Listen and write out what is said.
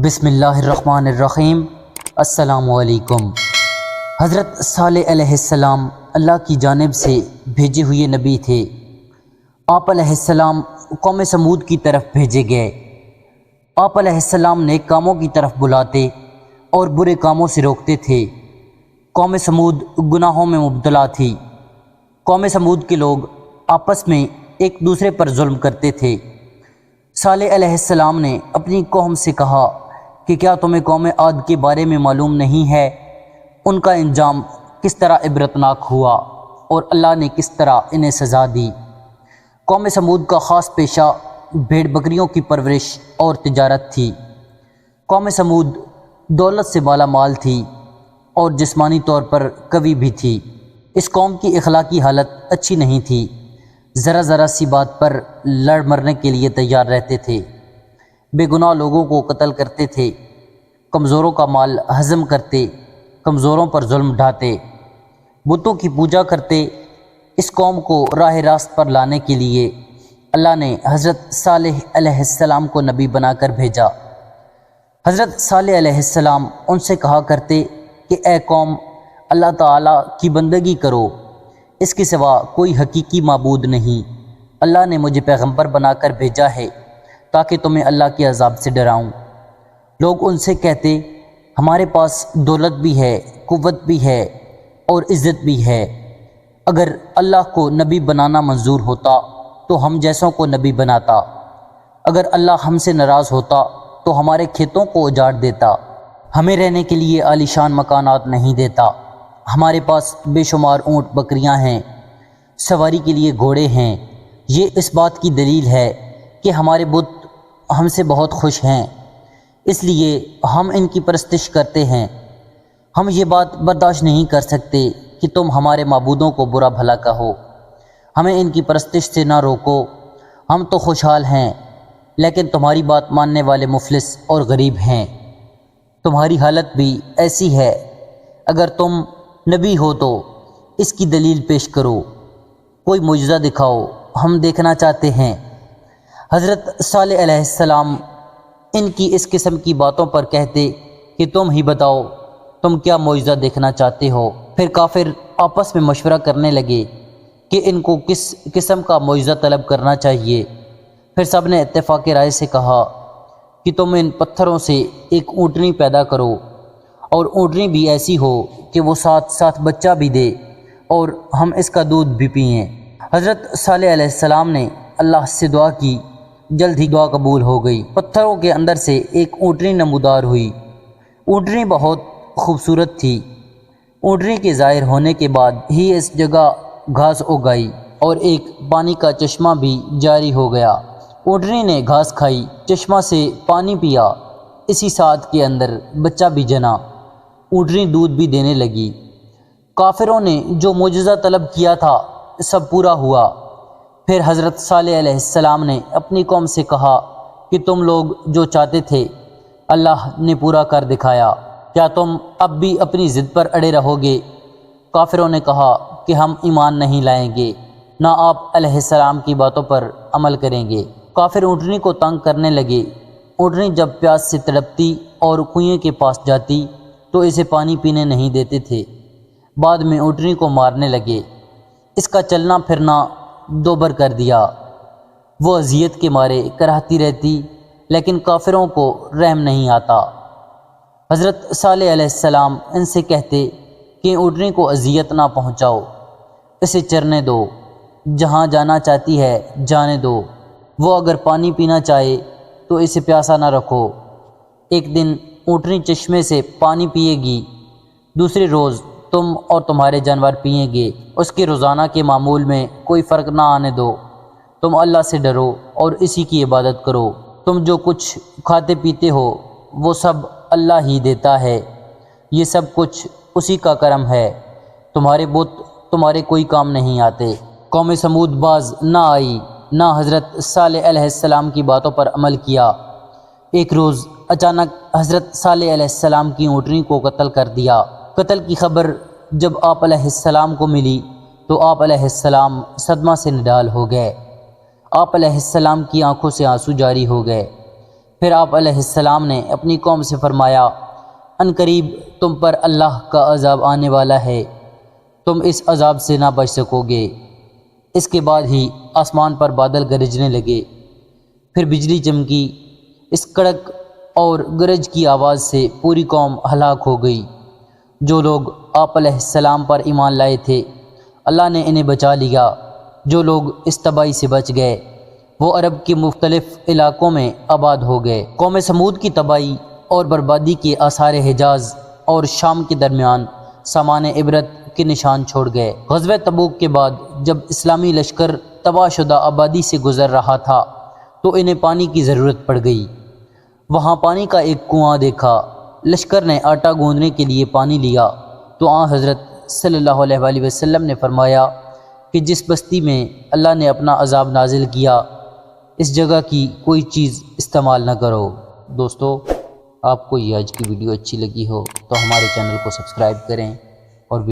بسم اللہ الرحمن الرحیم۔ السلام علیکم۔ حضرت صالح علیہ السلام اللہ کی جانب سے بھیجے ہوئے نبی تھے۔ آپ علیہ السلام قوم سمود کی طرف بھیجے گئے۔ آپ علیہ السلام نیک کاموں کی طرف بلاتے اور برے کاموں سے روکتے تھے۔ قوم سمود گناہوں میں مبتلا تھی۔ قوم سمود کے لوگ آپس میں ایک دوسرے پر ظلم کرتے تھے۔ صالح علیہ السلام نے اپنی قوم سے کہا کہ کیا تمہیں قوم عاد کے بارے میں معلوم نہیں ہے؟ ان کا انجام کس طرح عبرتناک ہوا اور اللہ نے کس طرح انہیں سزا دی۔ قوم سمود کا خاص پیشہ بھیڑ بکریوں کی پرورش اور تجارت تھی۔ قوم سمود دولت سے بالا مال تھی اور جسمانی طور پر قوی بھی تھی۔ اس قوم کی اخلاقی حالت اچھی نہیں تھی۔ ذرا سی بات پر لڑ مرنے کے لیے تیار رہتے تھے۔ بے گناہ لوگوں کو قتل کرتے تھے، کمزوروں کا مال ہضم کرتے، کمزوروں پر ظلم ڈھاتے، بتوں کی پوجا کرتے۔ اس قوم کو راہ راست پر لانے کے لیے اللہ نے حضرت صالح علیہ السلام کو نبی بنا کر بھیجا۔ حضرت صالح علیہ السلام ان سے کہا کرتے کہ اے قوم، اللہ تعالیٰ کی بندگی کرو، اس کے سوا کوئی حقیقی معبود نہیں۔ اللہ نے مجھے پیغمبر بنا کر بھیجا ہے تاکہ تمہیں اللہ کے عذاب سے ڈراؤں۔ لوگ ان سے کہتے ہمارے پاس دولت بھی ہے، قوت بھی ہے اور عزت بھی ہے۔ اگر اللہ کو نبی بنانا منظور ہوتا تو ہم جیسوں کو نبی بناتا۔ اگر اللہ ہم سے ناراض ہوتا تو ہمارے کھیتوں کو اجاڑ دیتا، ہمیں رہنے کے لیے عالیشان مکانات نہیں دیتا۔ ہمارے پاس بے شمار اونٹ بکریاں ہیں، سواری کے لیے گھوڑے ہیں۔ یہ اس بات کی دلیل ہے کہ ہمارے بت ہم سے بہت خوش ہیں، اس لیے ہم ان کی پرستش کرتے ہیں۔ ہم یہ بات برداشت نہیں کر سکتے کہ تم ہمارے معبودوں کو برا بھلا کہو۔ ہمیں ان کی پرستش سے نہ روکو، ہم تو خوشحال ہیں، لیکن تمہاری بات ماننے والے مفلس اور غریب ہیں۔ تمہاری حالت بھی ایسی ہے۔ اگر تم نبی ہو تو اس کی دلیل پیش کرو، کوئی معجزہ دکھاؤ، ہم دیکھنا چاہتے ہیں۔ حضرت صالح علیہ السلام ان کی اس قسم کی باتوں پر کہتے کہ تم ہی بتاؤ تم کیا معجزہ دیکھنا چاہتے ہو۔ پھر کافر آپس میں مشورہ کرنے لگے کہ ان کو کس قسم کا معجزہ طلب کرنا چاہیے۔ پھر سب نے اتفاق رائے سے کہا کہ تم ان پتھروں سے ایک اونٹنی پیدا کرو، اور اونٹنی بھی ایسی ہو کہ وہ ساتھ بچہ بھی دے اور ہم اس کا دودھ بھی پئیں۔ حضرت صالح علیہ السلام نے اللہ سے دعا کی، جلد ہی دعا قبول ہو گئی۔ پتھروں کے اندر سے ایک اونٹنی نمودار ہوئی۔ اونٹنی بہت خوبصورت تھی۔ اونٹنی کے ظاہر ہونے کے بعد ہی اس جگہ گھاس اگائی اور ایک پانی کا چشمہ بھی جاری ہو گیا۔ اونٹنی نے گھاس کھائی، چشمہ سے پانی پیا، اسی ساتھ کے اندر بچہ بھی جنا، اونٹنی دودھ بھی دینے لگی۔ کافروں نے جو معجزہ طلب کیا تھا سب پورا ہوا۔ پھر حضرت صالح علیہ السلام نے اپنی قوم سے کہا کہ تم لوگ جو چاہتے تھے اللہ نے پورا کر دکھایا، کیا تم اب بھی اپنی ضد پر اڑے رہو گے؟ کافروں نے کہا کہ ہم ایمان نہیں لائیں گے، نہ آپ علیہ السلام کی باتوں پر عمل کریں گے۔ کافر اونٹنی کو تنگ کرنے لگے۔ اونٹنی جب پیاس سے تڑپتی اور کنویں کے پاس جاتی تو اسے پانی پینے نہیں دیتے تھے۔ بعد میں اونٹنی کو مارنے لگے، اس کا چلنا پھرنا دوبر کر دیا۔ وہ اذیت کے مارے کراہتی رہتی، لیکن کافروں کو رحم نہیں آتا۔ حضرت صالح علیہ السلام ان سے کہتے کہ اونٹنی کو اذیت نہ پہنچاؤ، اسے چرنے دو، جہاں جانا چاہتی ہے جانے دو۔ وہ اگر پانی پینا چاہے تو اسے پیاسا نہ رکھو۔ ایک دن اونٹنی چشمے سے پانی پیے گی، دوسرے روز تم اور تمہارے جانور پئیں گے۔ اس کے روزانہ کے معمول میں کوئی فرق نہ آنے دو۔ تم اللہ سے ڈرو اور اسی کی عبادت کرو۔ تم جو کچھ کھاتے پیتے ہو وہ سب اللہ ہی دیتا ہے، یہ سب کچھ اسی کا کرم ہے۔ تمہارے بت تمہارے کوئی کام نہیں آتے۔ قوم سمود باز نہ آئی، نہ حضرت صالح علیہ السلام کی باتوں پر عمل کیا۔ ایک روز اچانک حضرت صالح علیہ السلام کی اونٹنی کو قتل کر دیا۔ قتل کی خبر جب آپ علیہ السلام کو ملی تو آپ علیہ السلام صدمہ سے نڈال ہو گئے۔ آپ علیہ السلام کی آنکھوں سے آنسو جاری ہو گئے۔ پھر آپ علیہ السلام نے اپنی قوم سے فرمایا ان قریب تم پر اللہ کا عذاب آنے والا ہے، تم اس عذاب سے نہ بچ سکو گے۔ اس کے بعد ہی آسمان پر بادل گرجنے لگے، پھر بجلی چمکی، اس کڑک اور گرج کی آواز سے پوری قوم ہلاک ہو گئی۔ جو لوگ آپ علیہ السلام پر ایمان لائے تھے اللہ نے انہیں بچا لیا، جو لوگ اس تباہی سے بچ گئے وہ عرب کے مختلف علاقوں میں آباد ہو گئے۔ قوم سمود کی تباہی اور بربادی کے آثار حجاز اور شام کے درمیان سامان عبرت کے نشان چھوڑ گئے۔ غزوہ تبوک کے بعد جب اسلامی لشکر تباہ شدہ آبادی سے گزر رہا تھا تو انہیں پانی کی ضرورت پڑ گئی۔ وہاں پانی کا ایک کنواں دیکھا، لشکر نے آٹا گوندنے کے لیے پانی لیا تو حضرت صلی اللہ علیہ وآلہ وسلم نے فرمایا کہ جس بستی میں اللہ نے اپنا عذاب نازل کیا اس جگہ کی کوئی چیز استعمال نہ کرو۔ دوستو، آپ کو یہ آج کی ویڈیو اچھی لگی ہو تو ہمارے چینل کو سبسکرائب کریں۔